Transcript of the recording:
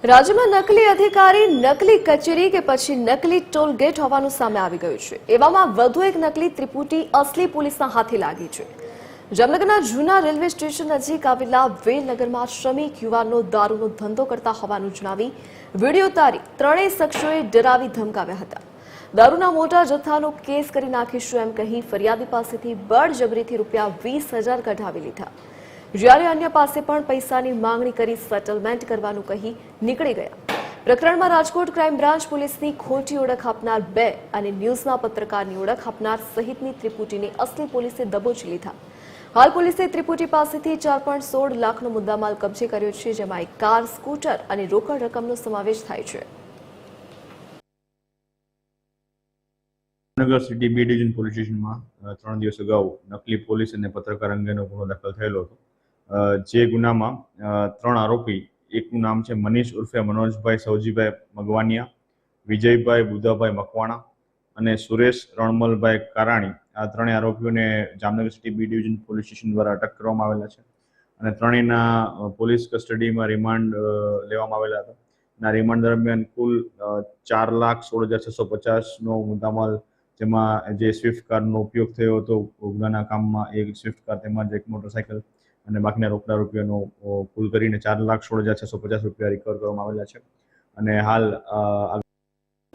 રાજ્યમાં નકલી અધિકારી, નકલી કચેરી કે પછી નકલી ટોલ ગેટ હોવાનું સામે આવી ગયું છે। એવામાં વધુ એક નકલી ત્રિપુટી અસલી પોલીસના હાથે લાગી છે। જામનગરના જૂના રેલવે સ્ટેશન નજીક આવેલા વેલનગરમાં શ્રમિક યુવાનનો દારૂનો ધંધો કરતા હોવાનું જણાવી વિડીયો ઉતારી ત્રણેય શખ્સોએ ડરાવી ધમકાવ્યા હતા। દારૂના મોટા જથ્થાનો કેસ કરી નાખીશું એમ કહી ફરિયાદી પાસેથી બળજબરીથી ₹20,000 કઢાવી લીધા। જ્યારે અન્ય પાસે પણ પૈસાની માંગણી કરી સેટલમેન્ટ કરવાનું કહી નીકળી ગયા। પ્રકરણમાં રાજકોટ ક્રાઇમ બ્રાન્ચ પોલીસની ખોટી ઓળખ આપનાર 2 અને ન્યૂઝના પત્રકારની ઓળખ આપનાર સહિતની ત્રિપુટીને અસલી પોલીસે દબોચી લીધા। હાલ પોલીસે ત્રિપુટી પાસેથી 4.16 લાખનો મુદ્દામાલ કબજે કર્યો છે, જેમાં એક કાર, સ્કૂટર અને રોકડ રકમનો સમાવેશ થાય છે। Jamnagar city B division police સ્ટેશનમાં 3 દિવસ અગાઉ નકલી પોલીસ અને પત્રકાર અંગેનો ગુનો દાખલ થયેલો હતો। જે ગુનામાં 3 આરોપી, એકનું નામ છે મનીષ ઉર્ફે મનોજભાઈ સૌજીભાઈ મગવાનિયા, વિજયભાઈ બુધાભાઈ મકવાણા અને સુરેશ રણમલભાઈ કારાણી, આ ત્રણેય આરોપીઓને Jamnagar city B division police station દ્વારા અટક કરવામાં આવેલા છે અને ત્રણેયના પોલીસ કસ્ટડીમાં રિમાન્ડ લેવામાં આવેલા હતા। ના રિમાન્ડ દરમિયાન કુલ 4,16,650નો મુદ્દામાલ, જેમાં જે સ્વિફ્ટ કારનો ઉપયોગ થયો હતો ગુનાના કામમાં, એક સ્વિફ્ટ કાર તેમજ એક મોટરસાયકલ અને બાકીના રોકડા રૂપિયાનો કુલ કરીને 4,16,650 રૂપિયા રિકવર કરવામાં આવેલા છે અને હાલ